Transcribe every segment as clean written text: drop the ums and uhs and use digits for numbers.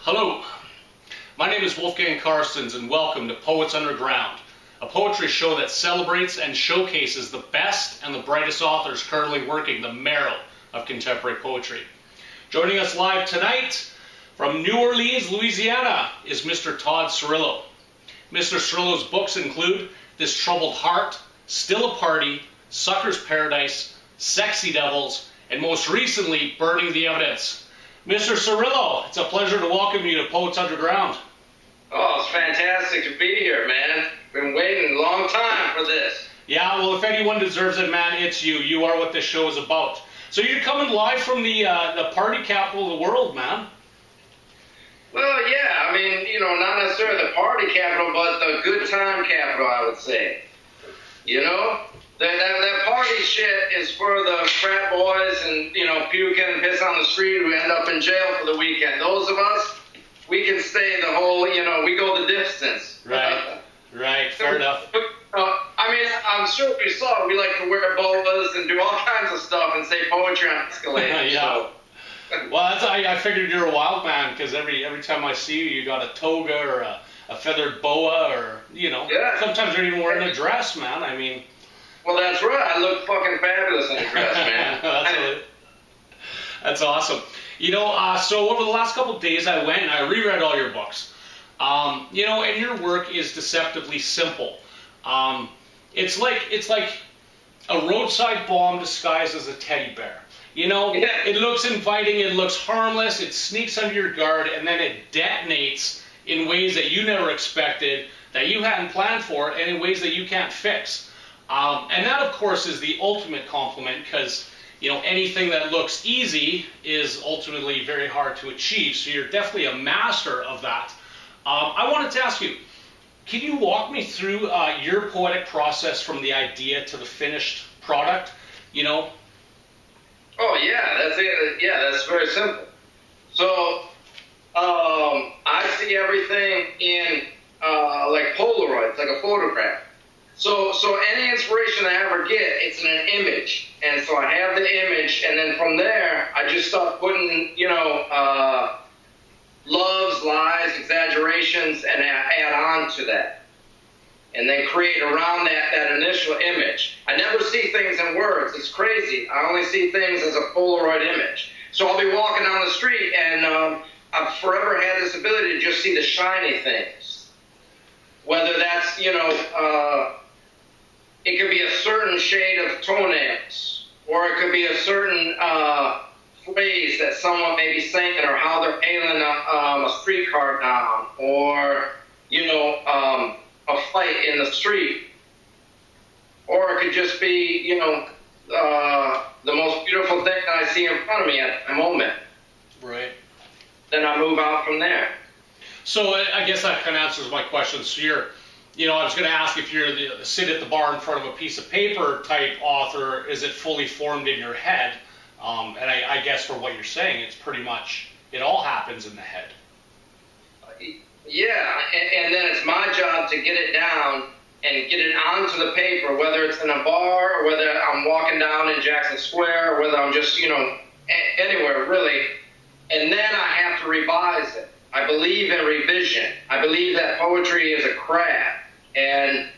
Hello, my name is Wolfgang Karstens and welcome to Poets Underground, a poetry show that celebrates and showcases the best and the brightest authors currently working the marrow of contemporary poetry. Joining us live tonight from New Orleans, Louisiana is Mr. Todd Cirillo. Mr. Cirillo's books include This Troubled Heart, Still a Party, Sucker's Paradise, Sexy Devils, and most recently, Burning the Evidence. Mr. Cirillo, it's a pleasure to welcome you to Poets Underground. Oh, it's fantastic to be here, man. Been waiting a long time for this. Yeah, well, if anyone deserves it, man, it's you. You are what this show is about. So you're coming live from the party capital of the world, man. Well, yeah, I mean, not necessarily the party capital, but the good time capital, I would say. You know? That party shit is for the frat boys and, puking and piss on the street who end up in jail for the weekend. Those of us, we can stay the whole, we go the distance. Right, fair enough. I mean, I'm sure you saw, we like to wear boas and do all kinds of stuff and say poetry on escalators. Yeah. So. Well, I figured you're a wild man because every time I see you, you got a toga or a feathered boa or, Yeah. Sometimes you're even wearing a dress, man. I mean... Well, that's right. I look fucking fabulous in a dress, man. That's awesome. So over the last couple of days, I went and I reread all your books. And your work is deceptively simple. It's like a roadside bomb disguised as a teddy bear. It looks inviting, it looks harmless, it sneaks under your guard, and then it detonates in ways that you never expected, that you hadn't planned for, and in ways that you can't fix. And that, of course, is the ultimate compliment because, anything that looks easy is ultimately very hard to achieve. So you're definitely a master of that. I wanted to ask you, can you walk me through your poetic process from the idea to the finished product? Oh, yeah, that's it. Yeah, that's very simple. So, I see everything in like Polaroids, like a photograph. So any inspiration I ever get, it's in an image. And so I have the image, and then from there, I just start putting, loves, lies, exaggerations, and add on to that. And then create around that initial image. I never see things in words. It's crazy. I only see things as a Polaroid image. So I'll be walking down the street, and I've forever had this ability to just see the shiny things. Whether that's, it could be a certain shade of toenails, or it could be a certain phrase that someone may be saying, or how they're hailing a streetcar down, or, a fight in the street. Or it could just be, the most beautiful thing that I see in front of me at the moment. Right. Then I move out from there. So I guess that kind of answers my question. So I was going to ask if you're the sit at the bar in front of a piece of paper type author, is it fully formed in your head? And I guess for what you're saying, it's pretty much, it all happens in the head. Yeah, and then it's my job to get it down and get it onto the paper, whether it's in a bar or whether I'm walking down in Jackson Square or whether I'm just, anywhere really. And then I have to revise it. I believe in revision. I believe that poetry is a craft. And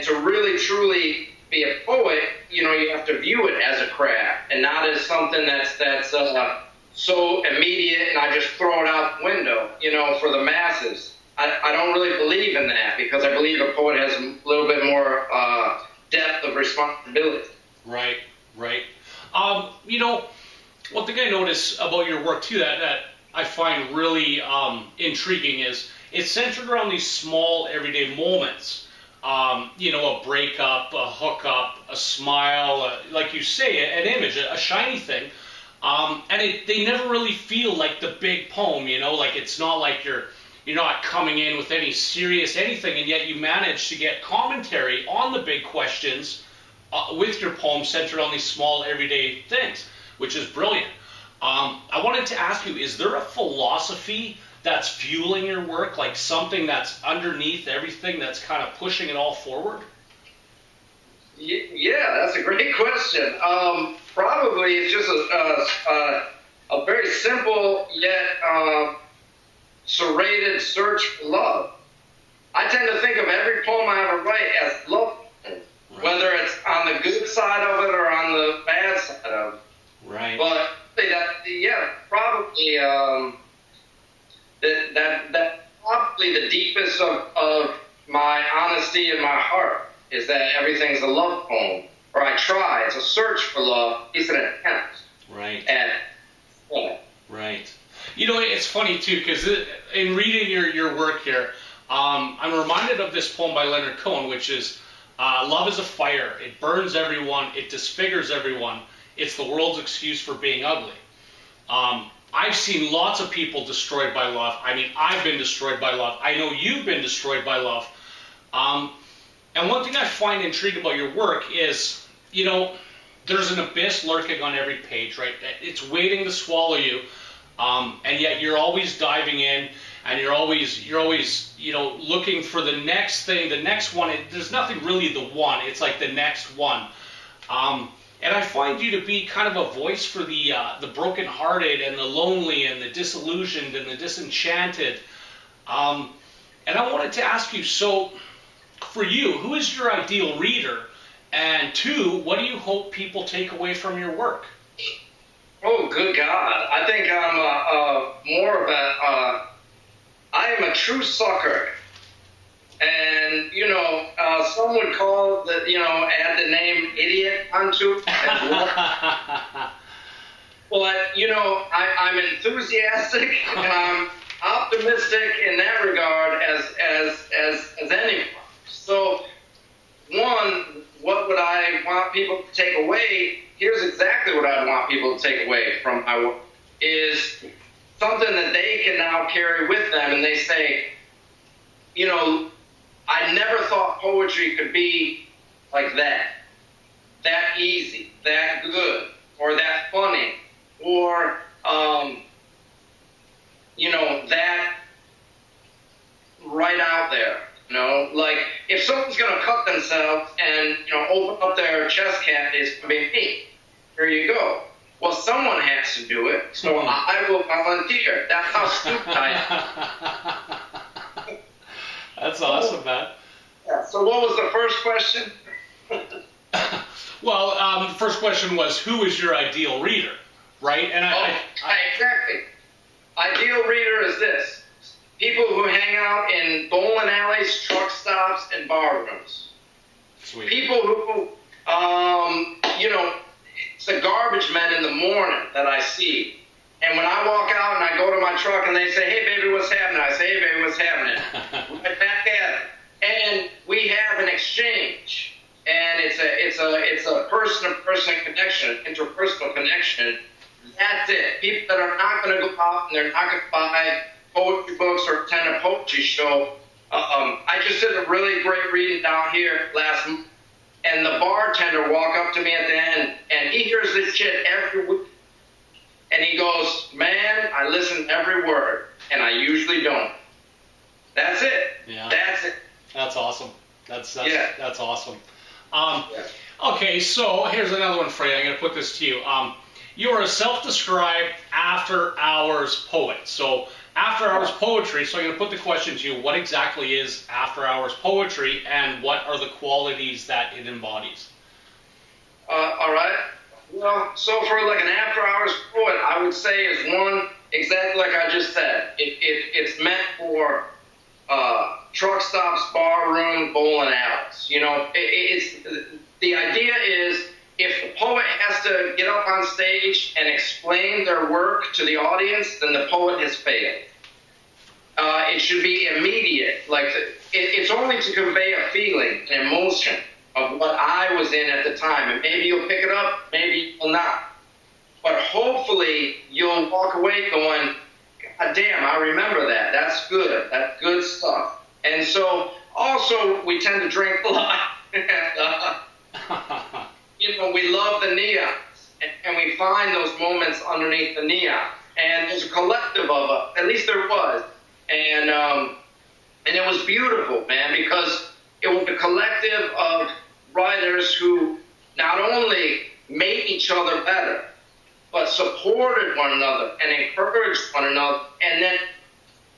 to really, truly be a poet, you have to view it as a craft and not as something that's so immediate and I just throw it out the window, for the masses. I don't really believe in that because I believe a poet has a little bit more depth of responsibility. Right. One thing I notice about your work too that I find really intriguing is it's centered around these small everyday moments. A breakup, a hookup, a smile, like you say, an image, a shiny thing. And they never really feel like the big poem, like it's not like you're not coming in with any serious anything, and yet you manage to get commentary on the big questions with your poem centered on these small everyday things, which is brilliant. I wanted to ask you, is there a philosophy that's fueling your work, like something that's underneath everything that's kind of pushing it all forward? Yeah, that's a great question. Probably it's just a very simple yet serrated search for love. I tend to think of every poem I ever write as love, whether it's on the good side of it or on the bad side of it. Right. But probably that probably the deepest of my honesty in my heart is that everything's a love poem, or I try. It's a search for love. It's an attempt. Right. Right. You know, it's funny too, because in reading your work here, I'm reminded of this poem by Leonard Cohen, which is, love is a fire. It burns everyone. It disfigures everyone. It's the world's excuse for being ugly. I've seen lots of people destroyed by love. I mean, I've been destroyed by love. I know you've been destroyed by love. And one thing I find intriguing about your work is, you know, there's an abyss lurking on every page, right? It's waiting to swallow you, and yet you're always diving in, and you're always, you know, looking for the next thing, the next one. There's nothing really the one. It's like the next one. And I find you to be kind of a voice for the brokenhearted and the lonely and the disillusioned and the disenchanted. And I wanted to ask you, so for you, who is your ideal reader? And two, what do you hope people take away from your work? Oh, good God. I think I'm more of I am a true sucker. And, you know, some would call add the name idiot onto it. But, you know, I'm enthusiastic and I'm optimistic in that regard as anyone. So, one, what would I want people to take away? Here's exactly what I want people to take away from my work, is something that they can now carry with them, and they say, you know, I never thought poetry could be like that easy, that good, or that funny, or, you know, that right out there. You know, like if someone's going to cut themselves and, you know, open up their chest cavity, it's going to be me. Here you go. Well, someone has to do it, so I will volunteer. That's how stupid I am. That's awesome, man. Yeah, so what was the first question? Well, the first question was, who is your ideal reader, right? And exactly. Ideal reader is this. People who hang out in bowling alleys, truck stops, and bar rooms. Sweet. People who, you know, it's the garbage men in the morning that I see. And when I walk out and I go to my truck and they say, hey, baby, what's happening? I say, hey, baby, what's happening? Right back at it. And we have an exchange. And it's a person-to-person connection, interpersonal connection. That's it. People that are not going to go out and they're not going to buy poetry books or attend a poetry show. I just did a really great reading down here last month, and the bartender walked up to me at the end, and he hears this shit every week. And he goes, man, I listen to every word, and I usually don't. That's it. Yeah. That's it. That's awesome. That's awesome. Okay, so here's another one for you. I'm going to put this to you. You are a self-described after-hours poet. So after-hours poetry, so I'm going to put the question to you, what exactly is after-hours poetry, and what are the qualities that it embodies? All right. Well, so for like an after-hours poet, I would say is one, exactly like I just said. It's meant for truck stops, bar room, bowling alleys. You know, the idea is if the poet has to get up on stage and explain their work to the audience, then the poet has failed. It should be immediate. Like it's only to convey a feeling, an emotion of what I was in at the time. And maybe you'll pick it up, maybe you'll not. But hopefully you'll walk away going, God damn, I remember that. That's good. That's good stuff. And so also we tend to drink a lot. You know, we love the neons, and we find those moments underneath the neon. And there's a collective of us, at least there was. And it was beautiful, man, because it was a collective of writers who not only made each other better, but supported one another and encouraged one another, and then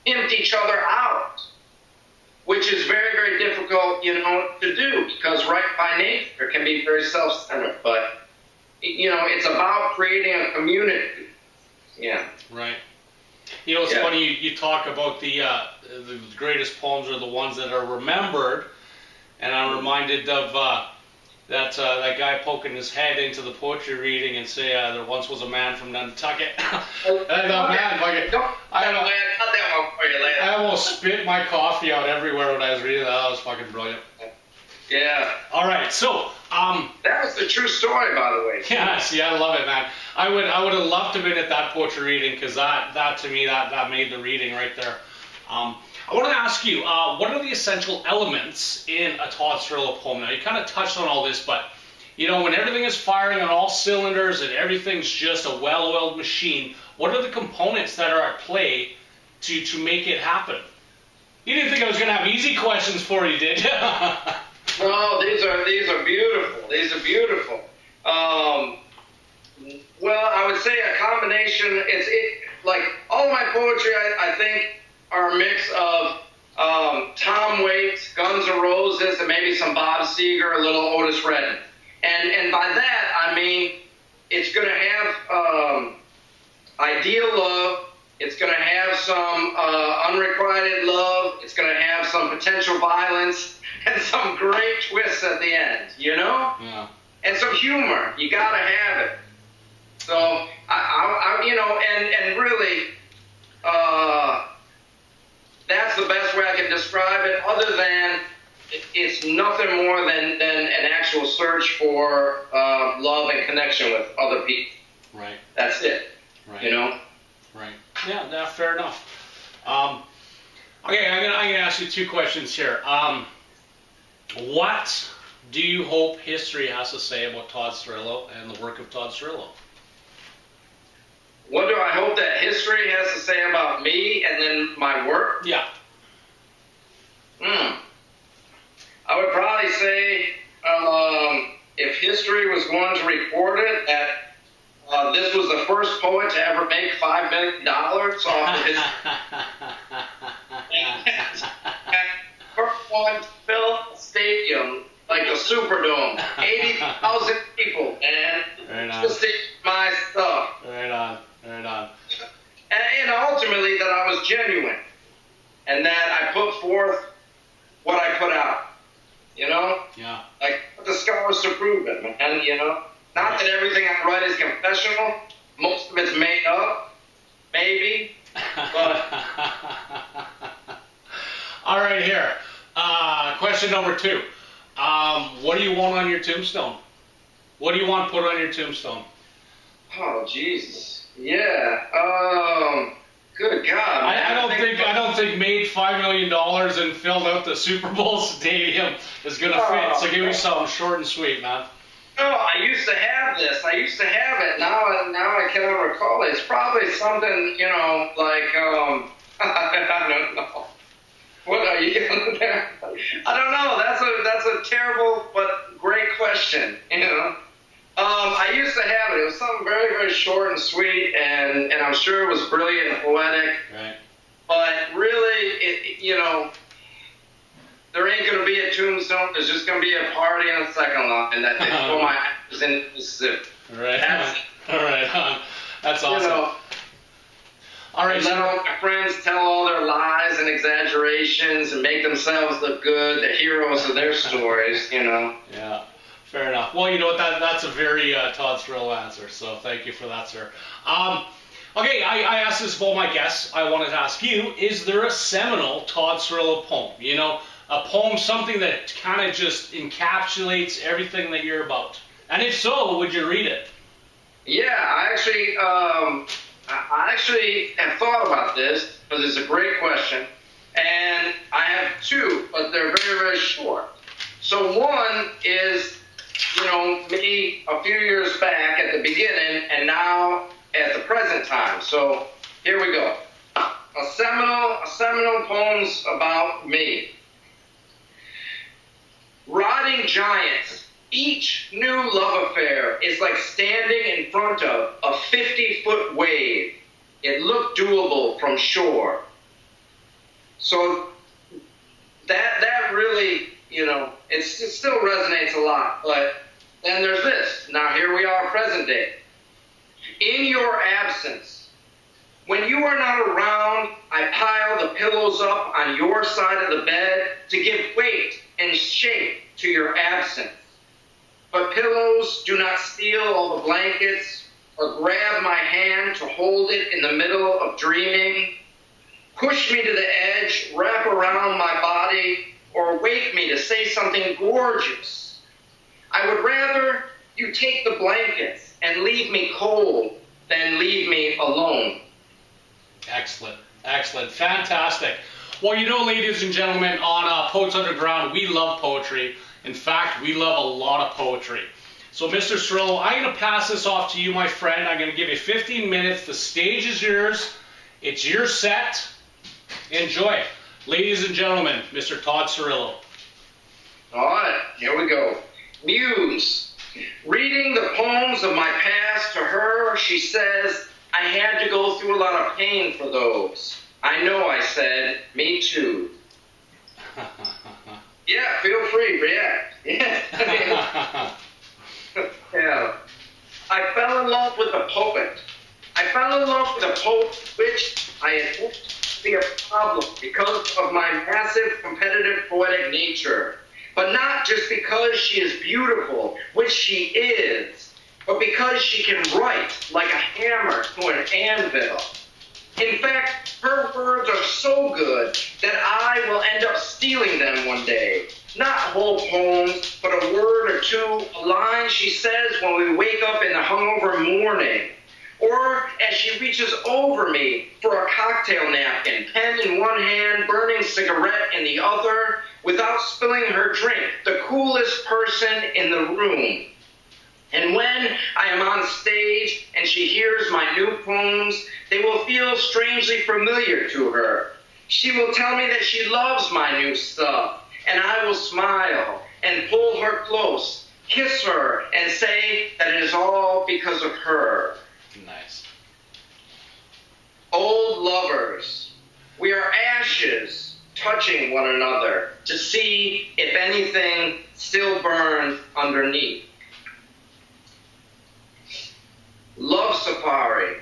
pimped each other out, which is very, very difficult, to do, because right by nature can be very self-centered. But, it's about creating a community. Yeah. Right. It's funny, you talk about the greatest poems are the ones that are remembered, and I'm reminded of that guy poking his head into the poetry reading and say, there once was a man from Nantucket. I almost spit my coffee out everywhere when I was reading that. That was fucking brilliant. Yeah. All right, so that was a true story, by the way. Yeah, see, I love it, man. I would have loved to have been at that poetry reading, because that to me that made the reading right there. I want to ask you, what are the essential elements in a Todd Cirillo poem? Now, you kind of touched on all this, but when everything is firing on all cylinders and everything's just a well-oiled machine, what are the components that are at play to make it happen? You didn't think I was going to have easy questions for you, did you? No, these are beautiful. These are beautiful. Well, I would say a combination. Like all of my poetry, I think, are a mix of Tom Waits, Guns N' Roses, and maybe some Bob Seger, a little Otis Redding. And by that I mean it's going to have ideal love. It's going to have some unrequited love. It's going to have some potential violence and some great twists at the end, Yeah. And some humor. You got to have it. So, and really, that's the best way I can describe it, other than it's nothing more than an actual search for love and connection with other people. Right. That's it. Right. Right. Yeah, fair enough. Okay, I'm gonna ask you two questions here. What do you hope history has to say about Todd Cirillo and the work of Todd Cirillo? What do I hope that history has to say about me and then my work? Yeah. I would probably say, if history was going to record it, that this was the first poet to ever make $5 million off of his... First one to fill a stadium like the Superdome. 80,000 people, man. Right on. Just my stuff. Right on. And ultimately that I was genuine. And that I put forth what I put out. Yeah. Like, put the scholars to prove it, man, Not that everything I write is confessional. Most of it's made up. Maybe. But... All right, here. Question number 2. What do you want on your tombstone? What do you want put on your tombstone? Oh, Jesus. Yeah. Good God. I don't think made $5 million and filled out the Super Bowl stadium is gonna fit. So give me something short and sweet, man. Oh, I used to have this. I used to have it. Now I cannot recall it. It's probably something, like I don't know. What are you doing there? I don't know. That's a terrible but great question. I used to have it. It was something very, very short and sweet, and I'm sure it was brilliant and poetic. Right. But really, there ain't gonna be a tombstone. There's just gonna be a party in the second line, and that they throw my ashes in Mississippi. Right. All right. That's awesome. All right. Let all my friends tell all their lies and exaggerations and make themselves look good, the heroes of their stories. Yeah. Fair enough. Well, you know what? That's a very Todd Cirillo answer. So thank you for that, sir. Okay, I asked this of all my guests. I wanted to ask you: is there a seminal Todd Cirillo poem? A poem, something that kind of just encapsulates everything that you're about. And if so, would you read it? Yeah, I actually have thought about this because it's a great question, and I have 2, but they're very, very short. So one is, me a few years back at the beginning, and now at the present time. So here we go. A seminal poems about me. Rotting giants. Each new love affair is like standing in front of a 50-foot wave. It looked doable from shore. So that really, it still resonates a lot. But then there's this. Now here we are, present day. In your absence, when you are not around, I pile the pillows up on your side of the bed to give weight and shape to your absence. But pillows do not steal all the blankets or grab my hand to hold it in the middle of dreaming, push me to the edge, wrap around my body, or wake me to say something gorgeous. I would rather you take the blankets and leave me cold than leave me alone. Excellent. Excellent. Fantastic. Well, ladies and gentlemen, on Poets Underground, we love poetry. In fact, we love a lot of poetry. So, Mr. Cirillo, I'm going to pass this off to you, my friend. I'm going to give you 15 minutes. The stage is yours. It's your set. Enjoy. Ladies and gentlemen, Mr. Todd Cirillo. All right, here we go. Muse. Reading the poems of my past to her, she says, I had to go through a lot of pain for those. I know, I said, me too. Yeah, feel free, react. Yeah. Yeah. I fell in love with a poet. I fell in love with a poet which I had hoped to be a problem because of my massive competitive poetic nature. But not just because she is beautiful, which she is, but because she can write like a hammer to an anvil. In fact, her words are so good that I will end up stealing them one day. Not whole poems, but a word or two, a line she says when we wake up in the hungover morning. Or as she reaches over me for a cocktail napkin, pen in one hand, burning cigarette in the other, without spilling her drink, the coolest person in the room. And when I am on stage and she hears my new poems, they will feel strangely familiar to her. She will tell me that she loves my new stuff, and I will smile and pull her close, kiss her, and say that it is all because of her. Nice. Old lovers, we are ashes touching one another to see if anything still burns underneath. Love safari.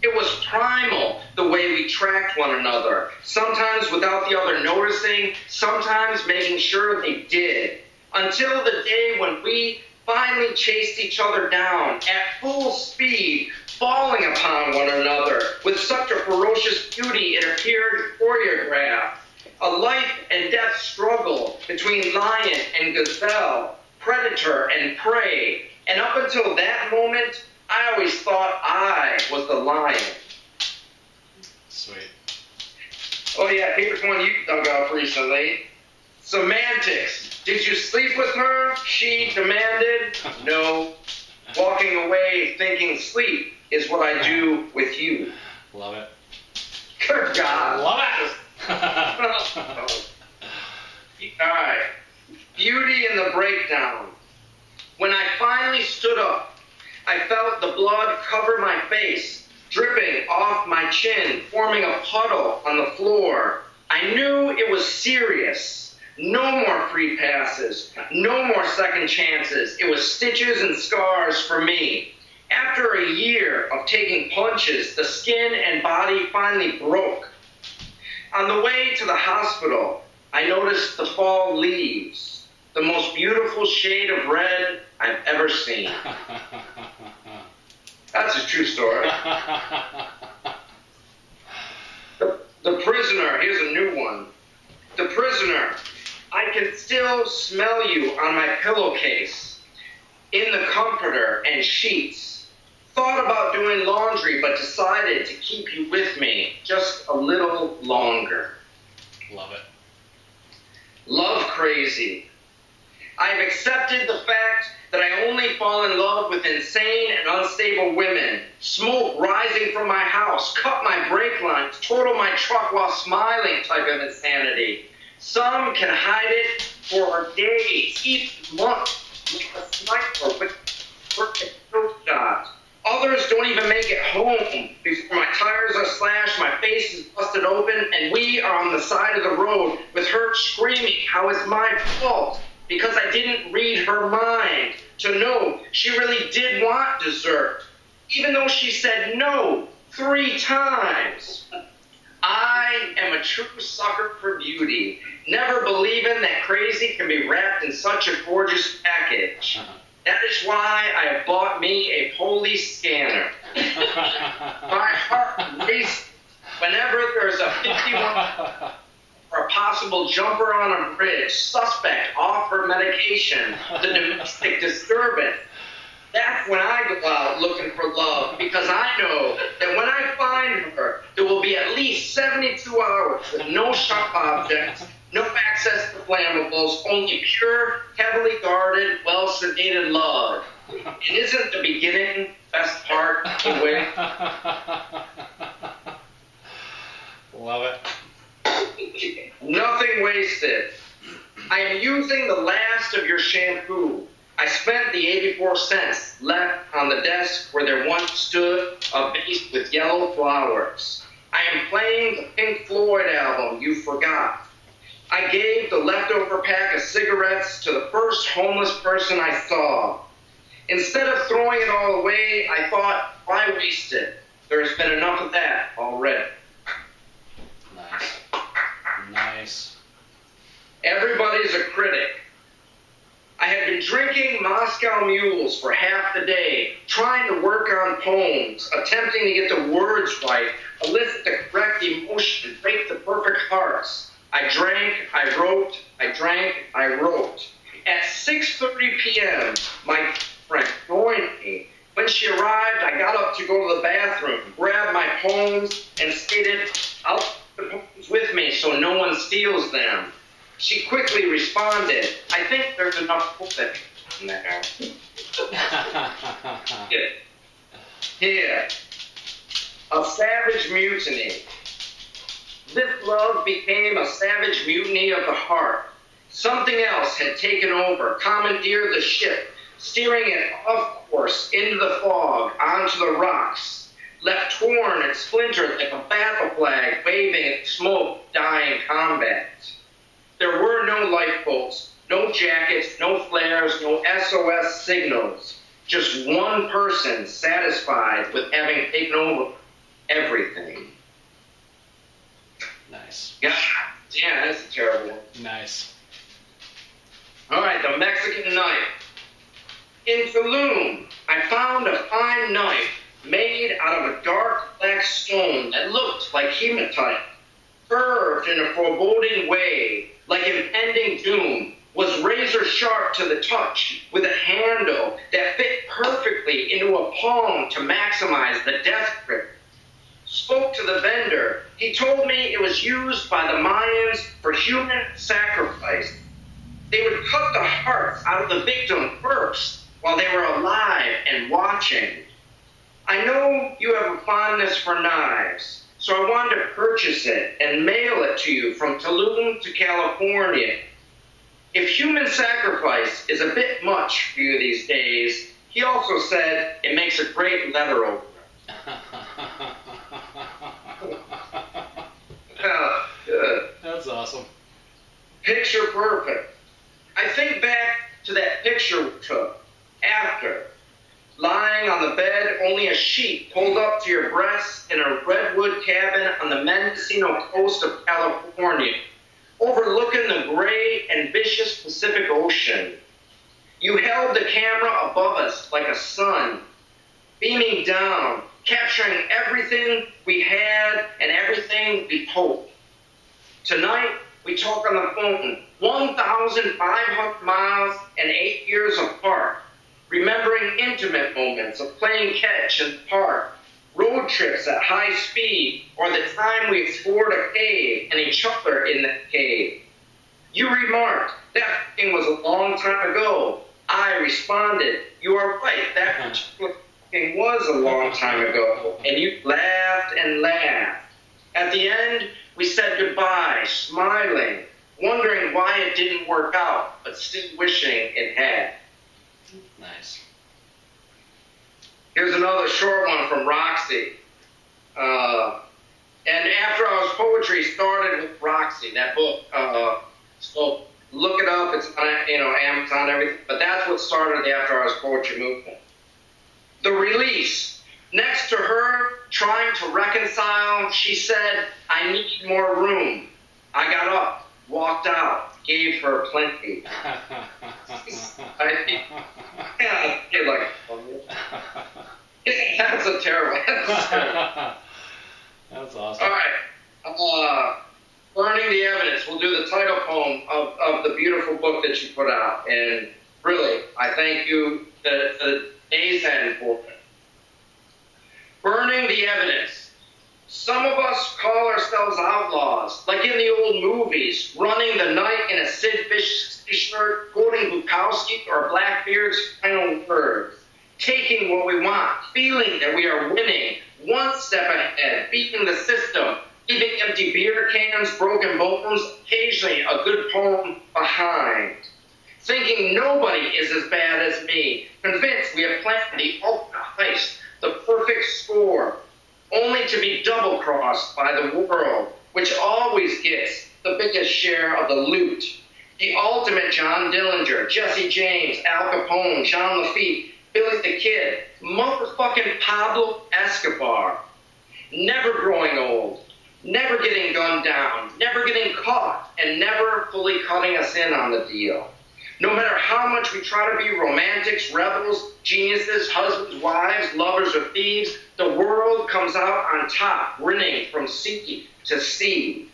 It was primal the way we tracked one another, sometimes without the other noticing, sometimes making sure they did, until the day when we finally chased each other down at full speed, falling upon one another with such a ferocious beauty it appeared choreographed, a life and death struggle between lion and gazelle, predator and prey, and up until that moment, I always thought I was the lion. Sweet. Oh yeah, here's one you dug up recently. Semantics. Did you sleep with her? She demanded. No. Walking away thinking sleep is what I do with you. Love it. Good God. Love it. All right. Beauty in the breakdown. When I finally stood up, I felt the blood cover my face, dripping off my chin, forming a puddle on the floor. I knew it was serious. No more free passes. No more second chances. It was stitches and scars for me. After a year of taking punches, the skin and body finally broke. On the way to the hospital, I noticed the fall leaves, the most beautiful shade of red I've ever seen. That's a true story. The prisoner, here's a new one. The prisoner, I can still smell you on my pillowcase, in the comforter and sheets. Thought about doing laundry, but decided to keep you with me just a little longer. Love it. Love crazy. I've accepted the fact that I only fall in love with insane and unstable women. Smoke rising from my house, cut my brake lines, total my truck while smiling type of insanity. Some can hide it for days, even months, like a sniper with a perfect kill shot. Others don't even make it home before my tires are slashed, my face is busted open, and we are on the side of the road with her screaming how it's my fault because I didn't read her mind to know she really did want dessert, even though she said no 3 times. I am a true sucker for beauty, never believing that crazy can be wrapped in such a gorgeous package. That is why I have bought me a police scanner. My heart races whenever there's a 51 or a possible jumper on a bridge, suspect off her medication, the domestic disturbance. That's when I go out looking for love, because I know that when I find her, there will be at least 72 hours with no sharp objects, no access to flammables, only pure, heavily guarded, well-sedated love. And isn't the beginning best part of the way? Love it. Nothing wasted. I am using the last of your shampoo. I spent the 84 cents left on the desk where there once stood a vase with yellow flowers. I am playing the Pink Floyd album you forgot. I gave the leftover pack of cigarettes to the first homeless person I saw. Instead of throwing it all away, I thought, why waste it? There has been enough of that already. Nice. Nice. Everybody's a critic. I had been drinking Moscow Mules for half the day, trying to work on poems, attempting to get the words right, elicit the correct emotion, break the perfect hearts. I drank, I wrote, I drank, I wrote. At 6:30 p.m., my friend joined me. When she arrived, I got up to go to the bathroom, grabbed my poems, and stated, I'll take the poems with me so no one steals them. She quickly responded, I think there's enough poetry in there. Here, a savage mutiny. This love became a savage mutiny of the heart. Something else had taken over, commandeered the ship, steering it off course into the fog, onto the rocks, left torn and splintered like a battle flag waving in smoke, dying combat. There were no lifeboats, no jackets, no flares, no SOS signals. Just one person satisfied with having taken over everything. Nice. God damn, that's a terrible one. Nice. All right, the Mexican knife. In Tulum, I found a fine knife made out of a dark black stone that looked like hematite, curved in a foreboding way, like impending doom, was razor sharp to the touch, with a handle that fit perfectly into a palm to maximize the death grip. Spoke to the vendor. He told me it was used by the Mayans for human sacrifice. They would cut the hearts out of the victim first, while they were alive and watching. I know you have a fondness for knives, so I wanted to purchase it and mail it to you from Tulum to California. If human sacrifice is a bit much for you these days, he also said it makes a great letter opener. Good. That's awesome. Picture perfect. I think back to that picture we took after. Lying on the bed, only a sheet pulled up to your breast in a redwood cabin on the Mendocino coast of California, overlooking the gray and vicious Pacific Ocean. You held the camera above us like a sun, beaming down, capturing everything we had and everything we hoped. Tonight, we talk on the phone, 1,500 miles and 8 years apart, remembering intimate moments of playing catch in the park, road trips at high speed, or the time we explored a cave and each other in that cave. You remarked, that thing was a long time ago. I responded, you are right, that particular thing was a long time ago. And you laughed and laughed. At the end, we said goodbye, smiling, wondering why it didn't work out, but still wishing it had. Nice. Here's another short one from Roxy. And Afterhours Poetry started with Roxy, that book. So look it up. It's on Amazon, everything. But that's what started the Afterhours Poetry movement. The release. Next to her, trying to reconcile, she said, "I need more room." I got up, walked out, gave her plenty. That's a terrible. That's awesome. All right. Burning the Evidence. We'll do the title poem of the beautiful book that you put out. And really, I thank you, the Days End, for it. Burning the Evidence. Some of us call ourselves outlaws, like in the old movies, running the night in a Sid Vicious t-shirt, quoting Bukowski or Blackbeard's final words, taking what we want, feeling that we are winning, one step ahead, beating the system, leaving empty beer cans, broken bones, occasionally a good poem behind. Thinking nobody is as bad as me, convinced we have planned the ultimate heist, the perfect score, only to be double-crossed by the world, which always gets the biggest share of the loot. The ultimate John Dillinger, Jesse James, Al Capone, Jean Lafitte, Billy the Kid, motherfucking Pablo Escobar. Never growing old, never getting gunned down, never getting caught, and never fully cutting us in on the deal. No matter how much we try to be romantics, rebels, geniuses, husbands, wives, lovers, or thieves, the world comes out on top, grinning from sea to sea.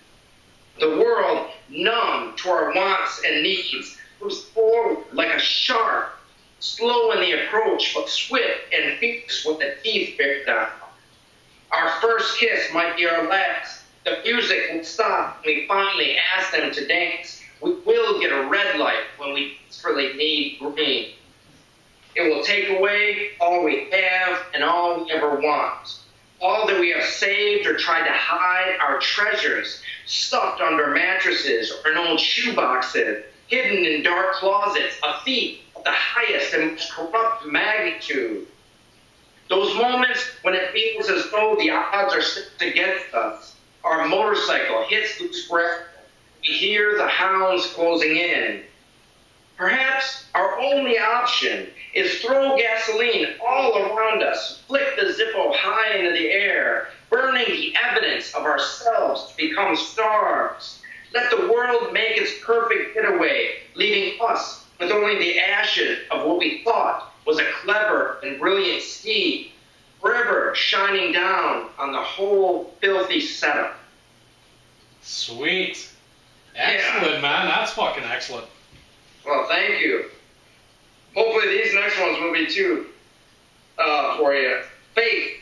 The world, numb to our wants and needs, moves forward like a shark, slow in the approach, but swift and fierce when the teeth bear down. Our first kiss might be our last. The music will stop when we finally ask them to dance. We will get a red light when we desperately need green. It will take away all we have and all we ever want. All that we have saved or tried to hide, our treasures, stuffed under mattresses or in old shoeboxes, hidden in dark closets, a thief of the highest and most corrupt magnitude. Those moments when it feels as though the odds are stacked against us. Our motorcycle hits loose breath. We hear the hounds closing in. Perhaps our only option is throw gasoline all around us, flick the Zippo high into the air, burning the evidence of ourselves to become stars. Let the world make its perfect getaway, leaving us with only the ashes of what we thought was a clever and brilliant scheme, forever shining down on the whole filthy setup. Sweet. Excellent, man. That's fucking excellent. Well, thank you. Hopefully these next ones will be too for you. Faith.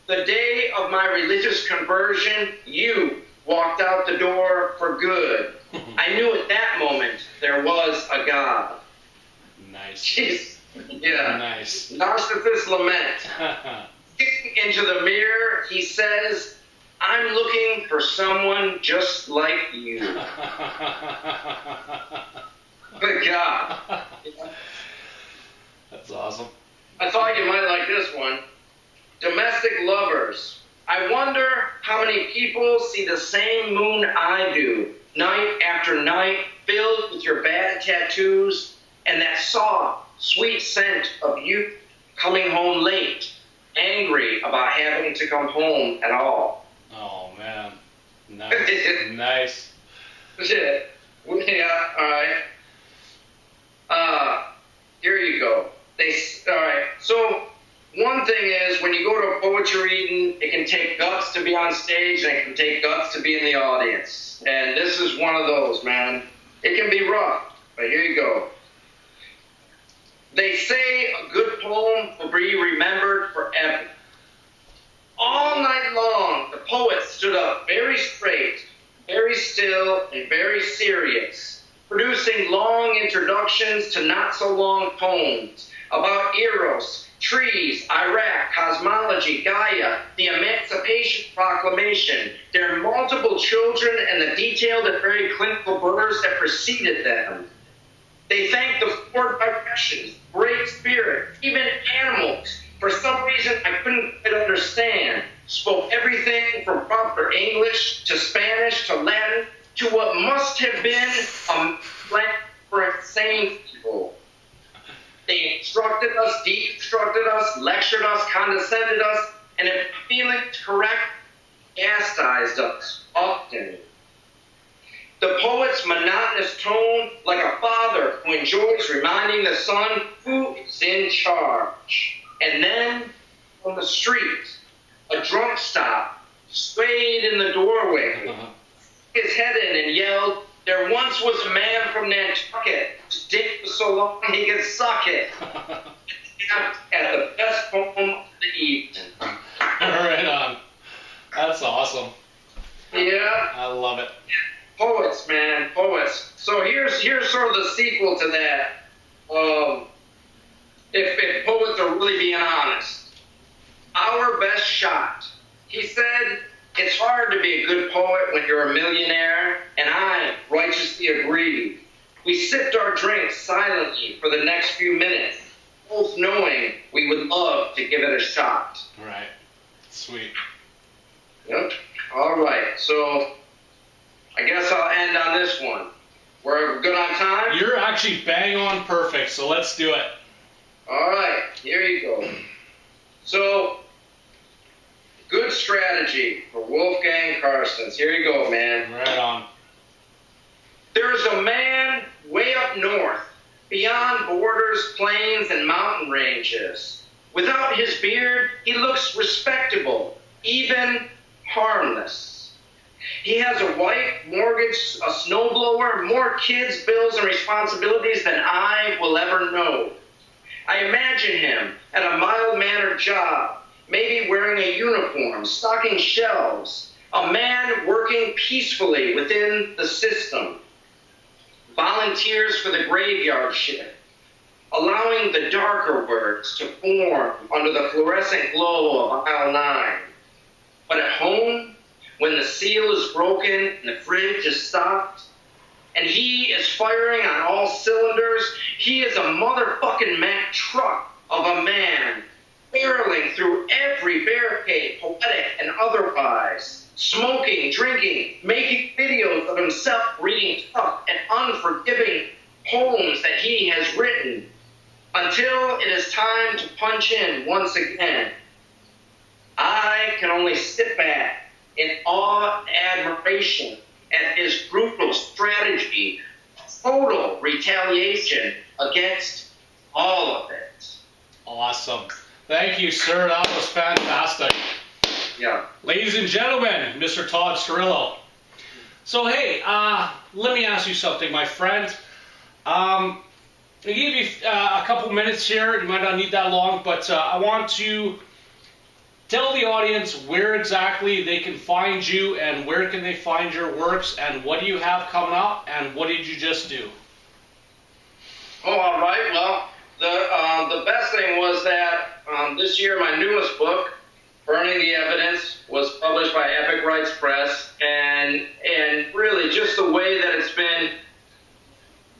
The day of my religious conversion, you walked out the door for good. I knew at that moment there was a God. Nice. Jeez. Yeah. Nice. Narcissist lament. Looking into the mirror, he says, "I'm looking for someone just like you." Good God. That's awesome. I thought you might like this one. Domestic lovers. I wonder how many people see the same moon I do, night after night, filled with your bad tattoos and that soft, sweet scent of you coming home late, angry about having to come home at all. Oh, man. Nice. Nice. Shit. Yeah, all right. Here you go. All right. So one thing is, when you go to a poetry reading, it can take guts to be on stage, and it can take guts to be in the audience. And this is one of those, man. It can be rough, but here you go. They say a good poem will be remembered forever. All night long, the poet stood up very straight, very still, and very serious, producing long introductions to not-so-long poems about Eros, trees, Iraq, cosmology, Gaia, the Emancipation Proclamation, their multiple children, and the detailed and very clinical births that preceded them. They thanked the four directions, Great Spirit, even animals, For some reason, I couldn't quite understand. Spoke everything from proper English to Spanish to Latin to what must have been a language for insane people. They instructed us, deconstructed us, lectured us, condescended us, and if feeling correct, chastised us often. The poet's monotonous tone, like a father who enjoys reminding the son who is in charge. And then, on the street, a drunk stopped, swayed in the doorway, his head in and yelled, "There once was a man from Nantucket, his dick was so long he could suck it." At the best poem of the evening. Right on. That's awesome. Yeah. I love it. Poets, man, poets. So here's sort of the sequel to that. If poets are really being honest. Our best shot. He said, "It's hard to be a good poet when you're a millionaire," and I righteously agreed. We sipped our drinks silently for the next few minutes, both knowing we would love to give it a shot. Right. Sweet. Yep. All right. So I guess I'll end on this one. We're good on time? You're actually bang on perfect, so let's do it. All right. Here you go. So, good strategy for Wolfgang Carstens. Here you go, man. Right on. There's a man way up north, beyond borders, plains, and mountain ranges. Without his beard, he looks respectable, even harmless. He has a wife, mortgage, a snowblower, more kids, bills, and responsibilities than I will ever know. I imagine him at a mild-mannered job, maybe wearing a uniform, stocking shelves, a man working peacefully within the system, volunteers for the graveyard shift, allowing the darker words to form under the fluorescent glow of aisle 9. But at home, when the seal is broken and the fridge is stopped, and he is firing on all cylinders, he is a motherfucking Mack truck of a man, barreling through every barricade, poetic and otherwise, smoking, drinking, making videos of himself reading tough and unforgiving poems that he has written, until it is time to punch in once again. I can only sit back in awe and admiration at his brutal strategy, total retaliation against all of it. Awesome. Thank you, sir. That was fantastic. Yeah. Ladies and gentlemen, Mr. Todd Cirillo. So, hey, let me ask you something, my friend. I gave you a couple minutes here. You might not need that long, but I want to tell the audience where exactly they can find you and where can they find your works and what do you have coming up and what did you just do? Oh, all right. Well, the best thing was that this year my newest book, Burning the Evidence, was published by Epic Rights Press, and really just the way that it's been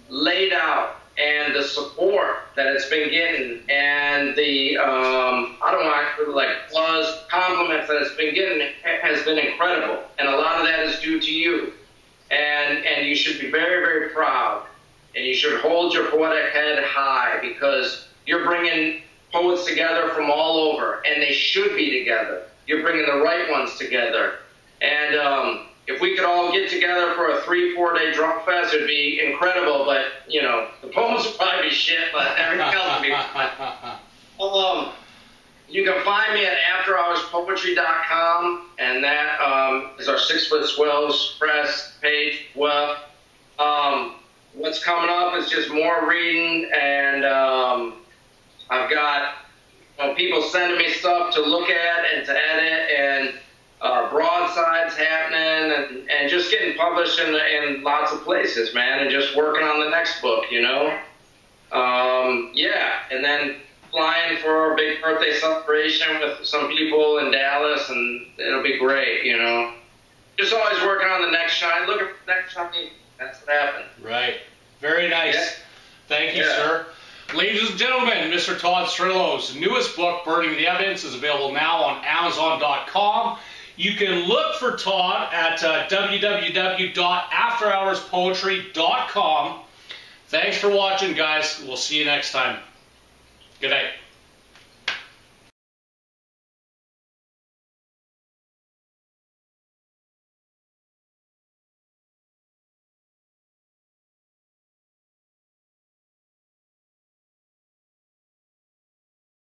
laid out and the support that it's been getting and the, I don't want to like buzz, compliments that it's been getting has been incredible. And a lot of that is due to you. And you should be very, very proud. And you should hold your poetic head high because you're bringing poets together from all over, and they should be together. You're bringing the right ones together. And if we could all get together for a 3-4 day drunk fest, it'd be incredible. But, you know, the poems would probably be shit, but everything else would be fine. You can find me at afterhourspoetry.com, and that is our 6 Foot Swells press page. Well, what's coming up is just more reading, and I've got people sending me stuff to look at and to edit, and broadsides happening, and just getting published in lots of places, man, and just working on the next book, you know? Yeah, and then flying for a big birthday celebration with some people in Dallas, and it'll be great, you know? Just always working on the next shine, looking for the next shine. That's what happened. Right. Very nice. Yeah. Thank you, sir. Ladies and gentlemen, Mr. Todd Cirillo's newest book, Burning the Evidence, is available now on Amazon.com. You can look for Todd at www.afterhourspoetry.com. Thanks for watching, guys. We'll see you next time. Good night.